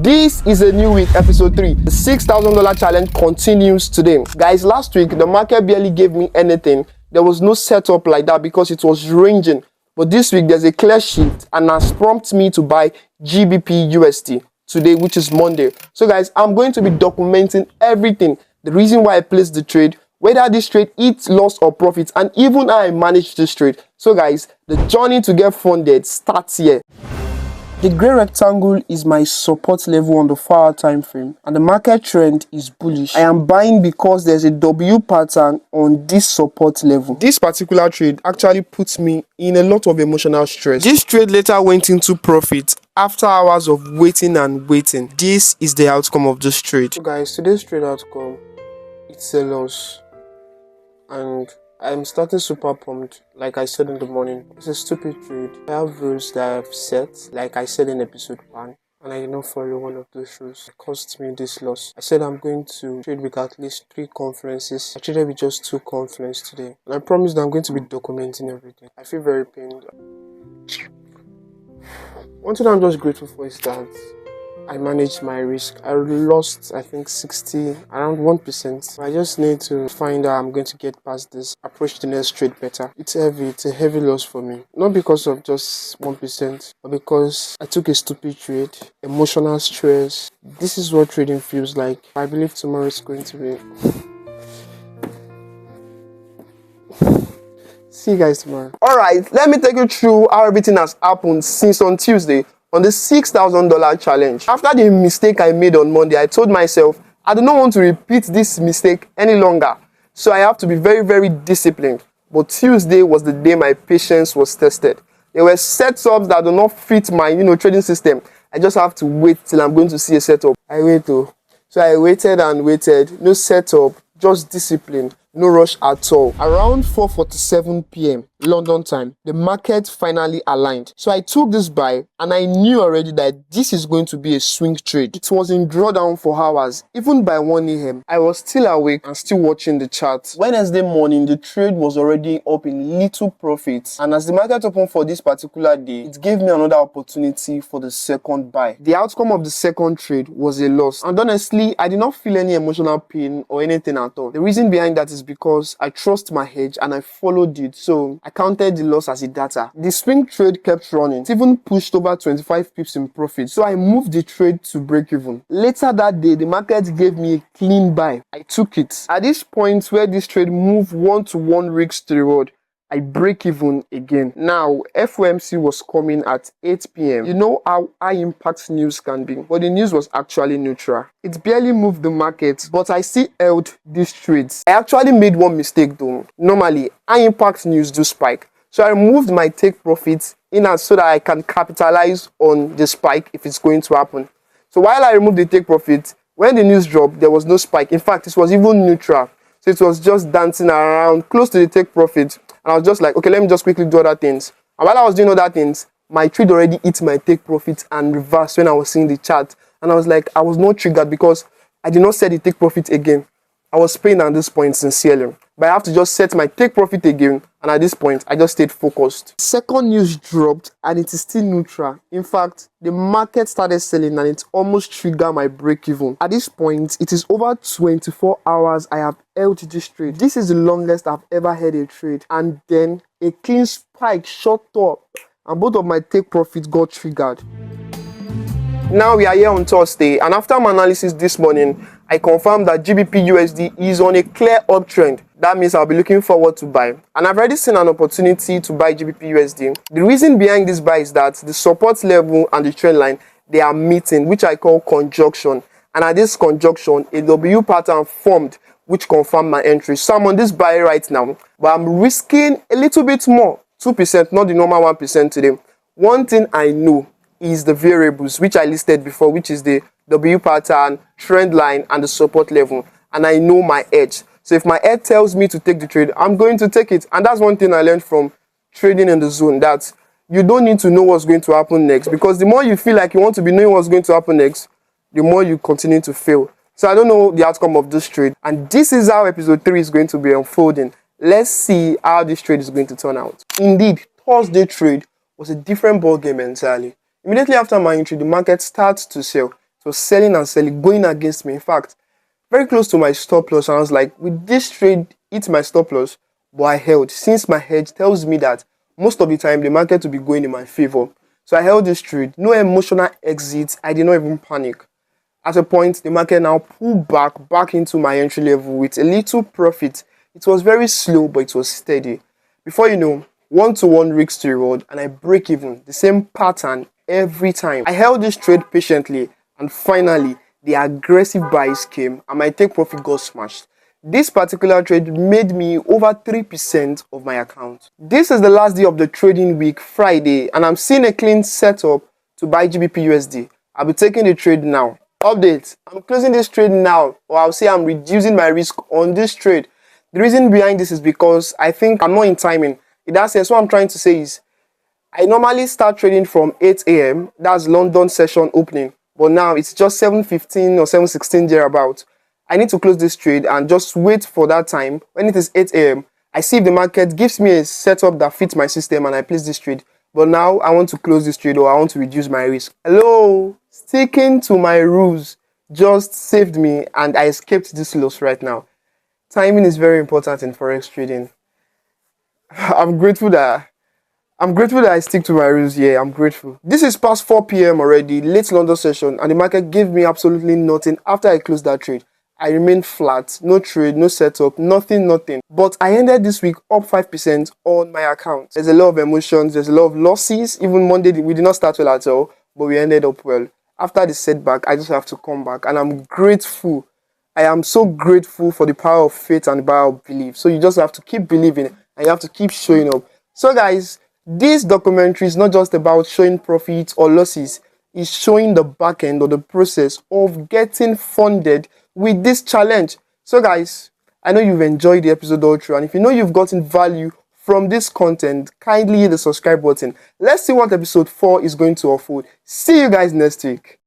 This is a new week, episode 3. The $6,000 challenge continues today. Guys, last week, the market barely gave me anything. There was no setup like that because it was ranging. But this week, there's a clear shift and has prompted me to buy GBP USD today, which is Monday. So guys, I'm going to be documenting everything. The reason why I placed the trade, whether this trade hits loss or profits, and even how I managed this trade. So guys, the journey to get funded starts here. The grey rectangle is my support level on the 4-hour time frame, and the market trend is bullish. I am buying because there's a W pattern on this support level. This particular trade actually puts me in a lot of emotional stress. This trade later went into profit after hours of waiting and waiting. This is the outcome of this trade. So guys, today's trade outcome, it's a loss, and I'm starting super pumped. Like I said in the morning, it's a stupid trade. I have rules that I've set, like I said in episode 1, and I did not follow one of those rules. It cost me this loss. I said I'm going to trade with at least 3 conferences. I traded with just 2 conferences today, and I promise that I'm going to be documenting everything. I feel very pained. One thing I'm just grateful for is that I managed my risk. I lost, I think, around 1%. I just need to find out I'm going to get past this, approach the next trade better. It's heavy, it's a heavy loss for me. Not because of just 1%, but because I took a stupid trade, emotional stress. This is what trading feels like. I believe tomorrow is going to be... See you guys tomorrow. Alright, let me take you through how everything has happened since on Tuesday, on the $6,000 challenge. After the mistake I made on Monday, I told myself I do not want to repeat this mistake any longer. So I have to be very, very disciplined. But Tuesday was the day my patience was tested. There were setups that do not fit my, trading system. I just have to wait till I'm going to see a setup. I wait though. So I waited and waited. No setup, just discipline. No rush at all. Around 4:47 p.m. London time, the market finally aligned. So I took this buy and I knew already that this is going to be a swing trade. It was in drawdown for hours. Even by 1 a.m., I was still awake and still watching the chart. Wednesday morning, the trade was already up in little profits. And as the market opened for this particular day, it gave me another opportunity for the second buy. The outcome of the second trade was a loss. And honestly, I did not feel any emotional pain or anything at all. The reason behind that is because I trust my hedge and I followed it, so I counted the loss as a data. The swing trade kept running. It even pushed over 25 pips in profit, so I moved the trade to break even. Later that day, the market gave me a clean buy. I took it. At this point where this trade moved 1-to-1 risk to reward, I break even again. Now, FOMC was coming at 8 p.m. You know how high impact news can be, but the news was actually neutral. It barely moved the market, but I still held these trades. I actually made one mistake though. Normally, high impact news do spike. So I removed my take profits in so that I can capitalize on the spike if it's going to happen. So while I removed the take profit, when the news dropped, there was no spike. In fact, it was even neutral. So it was just dancing around close to the take profit. And I was just like, okay, let me just quickly do other things. And while I was doing other things, my trade already hit my take profit and reversed when I was seeing the chart. And I was like, I was not triggered because I did not set the take profit again. I was paying at this point sincerely. But I have to just set my take profit again. And at this point, I just stayed focused. Second news dropped and it is still neutral. In fact, the market started selling and it almost triggered my break even. At this point, it is over 24 hours I have held this trade. This is the longest I've ever held a trade. And then a clean spike shot up and both of my take profits got triggered. Now we are here on Thursday, and after my analysis this morning, I confirmed that GBP USD is on a clear uptrend. That means I'll be looking forward to buy. And I've already seen an opportunity to buy GBP USD. The reason behind this buy is that the support level and the trend line, they are meeting, which I call conjunction. And at this conjunction, a W pattern formed, which confirmed my entry. So I'm on this buy right now, but I'm risking a little bit more, 2%, not the normal 1% today. One thing I know is the variables which I listed before, which is the W pattern, trend line, and the support level. And I know my edge. So if my edge tells me to take the trade, I'm going to take it. And that's one thing I learned from trading in the zone, that you don't need to know what's going to happen next. Because the more you feel like you want to be knowing what's going to happen next, the more you continue to fail. So I don't know the outcome of this trade. And this is how episode 3 is going to be unfolding. Let's see how this trade is going to turn out. Indeed, Thursday trade was a different ball game entirely. Immediately after my entry, the market starts to sell. It was selling and selling, going against me. In fact, very close to my stop loss. And I was like, with this trade, it's my stop loss, but I held. Since my hedge tells me that most of the time the market will be going in my favor. So I held this trade. No emotional exit. I did not even panic. At a point, the market now pulled back into my entry level with a little profit. It was very slow, but it was steady. Before you know, 1-to-1 risk to reward, and I break even. The same pattern every time. I held this trade patiently, and finally, the aggressive buys came, and my take profit got smashed. This particular trade made me over 3% of my account. This is the last day of the trading week, Friday, and I'm seeing a clean setup to buy GBP USD. I'll be taking the trade now. Update: I'm closing this trade now, or I'll say I'm reducing my risk on this trade. The reason behind this is because I think I'm not in timing. In that sense, what I'm trying to say is I normally start trading from 8 a.m. That's London session opening, but now it's just 7:15 or 7:16 thereabout. I need to close this trade and just wait for that time. When it is 8 a.m., I see if the market gives me a setup that fits my system and I place this trade. But now I want to close this trade, or I want to reduce my risk. Hello, sticking to my rules just saved me and I escaped this loss right now. Timing is very important in forex trading. I'm grateful that I stick to my rules. Yeah, I'm grateful. This is past 4 p.m. already, late London session, and the market gave me absolutely nothing after I closed that trade. I remained flat, no trade, no setup, nothing. But I ended this week up 5% on my account. There's a lot of emotions, there's a lot of losses. Even Monday, we did not start well at all, but we ended up well. After the setback, I just have to come back, and I'm grateful. I am so grateful for the power of faith and the power of belief. So you just have to keep believing, and you have to keep showing up. So guys, this documentary is not just about showing profits or losses. It's showing the back end or the process of getting funded with this challenge. So guys, I know you've enjoyed the episode all through, and if you know you've gotten value from this content, kindly hit the subscribe button. Let's see what episode 4 is going to unfold. See you guys next week.